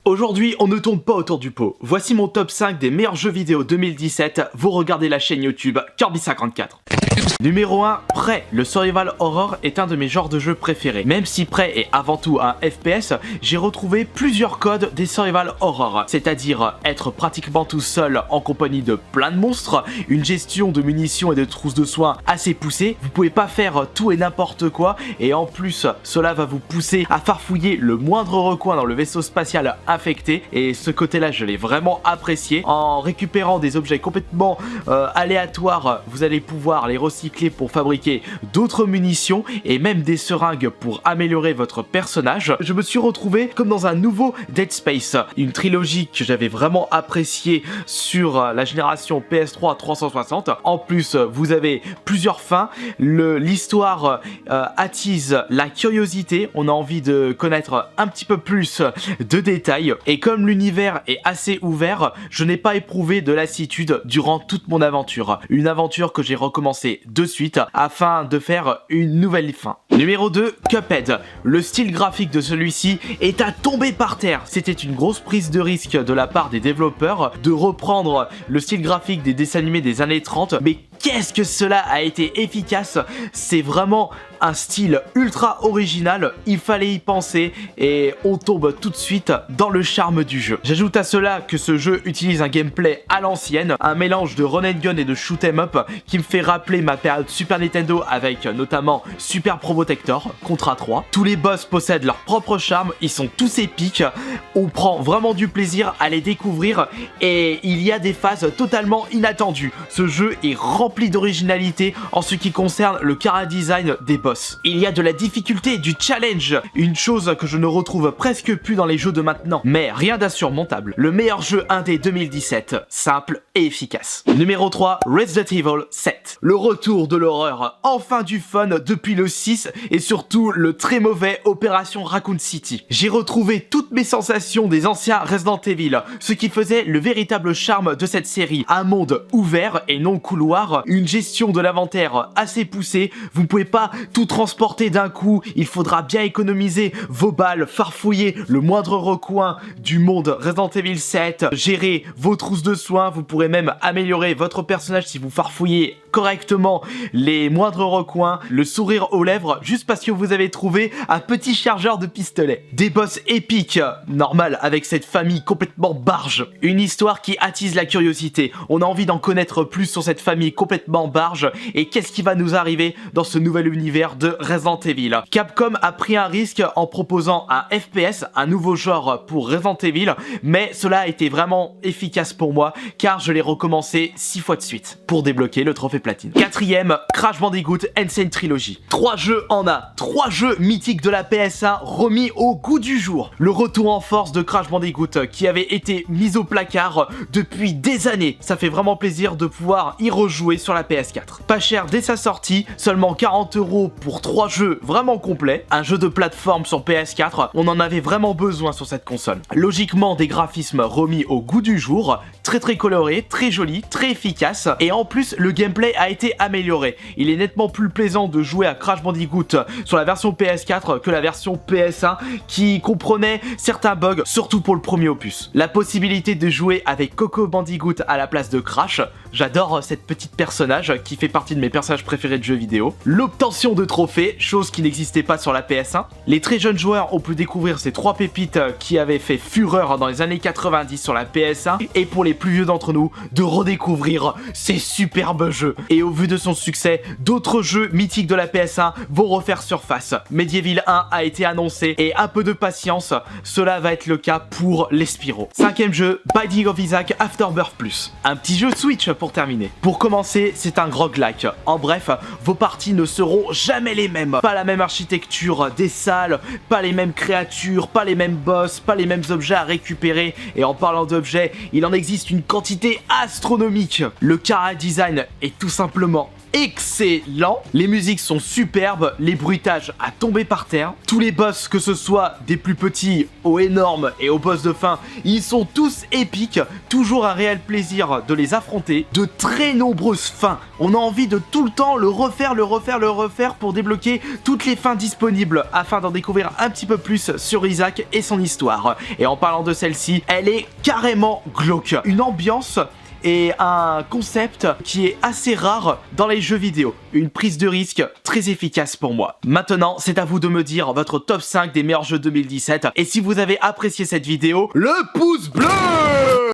Aujourd'hui, on ne tourne pas autour du pot. Voici mon top 5 des meilleurs jeux vidéo 2017. Vous regardez la chaîne YouTube Kirby54. Numéro 1, Prey. Le survival horror est un de mes genres de jeux préférés. Même si Prey est avant tout un FPS, j'ai retrouvé plusieurs codes des survival horror, c'est-à-dire être pratiquement tout seul en compagnie de plein de monstres, une gestion de munitions et de trousses de soins assez poussée, vous pouvez pas faire tout et n'importe quoi, et en plus cela va vous pousser à farfouiller le moindre recoin dans le vaisseau spatial infecté, et ce côté-là je l'ai vraiment apprécié. En récupérant des objets complètement aléatoires, vous allez pouvoir les recycler pour fabriquer d'autres munitions et même des seringues pour améliorer votre personnage. Je me suis retrouvé comme dans un nouveau Dead Space, une trilogie que j'avais vraiment appréciée sur la génération PS3 360. En plus, vous avez plusieurs fins. L'histoire attise la curiosité, on a envie de connaître un petit peu plus de détails, et comme l'univers est assez ouvert, je n'ai pas éprouvé de lassitude durant toute mon aventure. Une aventure que j'ai recommencé de suite afin de faire une nouvelle fin. Numéro 2, Cuphead. Le style graphique de celui-ci est à tomber par terre. C'était une grosse prise de risque de la part des développeurs de reprendre le style graphique des dessins animés des années 30, mais qu'est-ce que cela a été efficace! C'est vraiment un style ultra original, il fallait y penser et on tombe tout de suite dans le charme du jeu. J'ajoute à cela que ce jeu utilise un gameplay à l'ancienne, un mélange de run and gun et de shoot 'em up qui me fait rappeler ma période Super Nintendo avec notamment Super Probotector, Contra 3. Tous les boss possèdent leur propre charme, ils sont tous épiques, on prend vraiment du plaisir à les découvrir et il y a des phases totalement inattendues. Ce jeu est rempli d'originalité en ce qui concerne le chara-design des boss. Il y a de la difficulté et du challenge, une chose que je ne retrouve presque plus dans les jeux de maintenant, mais rien d'insurmontable. Le meilleur jeu indé 2017, simple et efficace. Numéro 3, Resident Evil 7. Le retour de l'horreur, enfin du fun depuis le 6 et surtout le très mauvais Opération Raccoon City. J'ai retrouvé toutes mes sensations des anciens Resident Evil, ce qui faisait le véritable charme de cette série. Un monde ouvert et non couloir, une gestion de l'inventaire assez poussée, vous ne pouvez pas tout transporter d'un coup, il faudra bien économiser vos balles, farfouiller le moindre recoin du monde Resident Evil 7, gérer vos trousses de soins, vous pourrez même améliorer votre personnage si vous farfouillez correctement les moindres recoins, le sourire aux lèvres juste parce que vous avez trouvé un petit chargeur de pistolet. Des boss épiques, normal avec cette famille complètement barge. Une histoire qui attise la curiosité, on a envie d'en connaître plus sur cette famille complètement barge et qu'est-ce qui va nous arriver dans ce nouvel univers de Resident Evil. Capcom a pris un risque en proposant un FPS, un nouveau genre pour Resident Evil, mais cela a été vraiment efficace pour moi car je l'ai recommencé 6 fois de suite pour débloquer le trophée platine. Quatrième, Crash Bandicoot Insane Trilogy. 3 jeux en un, 3 jeux mythiques de la PS1 remis au goût du jour. Le retour en force de Crash Bandicoot qui avait été mis au placard depuis des années. Ça fait vraiment plaisir de pouvoir y rejouer sur la PS4. Pas cher dès sa sortie, seulement 40 € pour 3 jeux vraiment complets. Un jeu de plateforme sur PS4, on en avait vraiment besoin sur cette console. Logiquement des graphismes remis au goût du jour, très coloré, très joli, très efficace, et en plus le gameplay a été amélioré. Il est nettement plus plaisant de jouer à Crash Bandicoot sur la version PS4 que la version PS1 qui comprenait certains bugs, surtout pour le premier opus. La possibilité de jouer avec Coco Bandicoot à la place de Crash, j'adore cette petite personnage qui fait partie de mes personnages préférés de jeux vidéo. L'obtention de trophées, chose qui n'existait pas sur la PS1. Les très jeunes joueurs ont pu découvrir ces 3 pépites qui avaient fait fureur dans les années 90 sur la PS1, et pour les plus vieux d'entre nous, de redécouvrir ces superbes jeux. Et au vu de son succès, d'autres jeux mythiques de la PS1 vont refaire surface. Medieval 1 a été annoncé et un peu de patience, cela va être le cas pour les Spyro. 5ème jeu, Binding of Isaac Afterbirth Plus. Un petit jeu Switch pour terminer. Pour commencer, c'est un roguelike. En bref, vos parties ne seront jamais les mêmes. Pas la même architecture des salles, pas les mêmes créatures, pas les mêmes boss, pas les mêmes objets à récupérer. Et en parlant d'objets, il en existe une quantité astronomique. Le chara design est tout simplement excellent. Les musiques sont superbes, les bruitages à tomber par terre. Tous les boss, que ce soit des plus petits aux énormes et aux boss de fin, ils sont tous épiques. Toujours un réel plaisir de les affronter. De très nombreuses fins. On a envie de tout le temps le refaire pour débloquer toutes les fins disponibles afin d'en découvrir un petit peu plus sur Isaac et son histoire. Et en parlant de celle-ci, elle est carrément glauque. Une ambiance et un concept qui est assez rare dans les jeux vidéo. Une prise de risque très efficace pour moi. Maintenant, c'est à vous de me dire votre top 5 des meilleurs jeux 2017. Et si vous avez apprécié cette vidéo, le pouce bleu!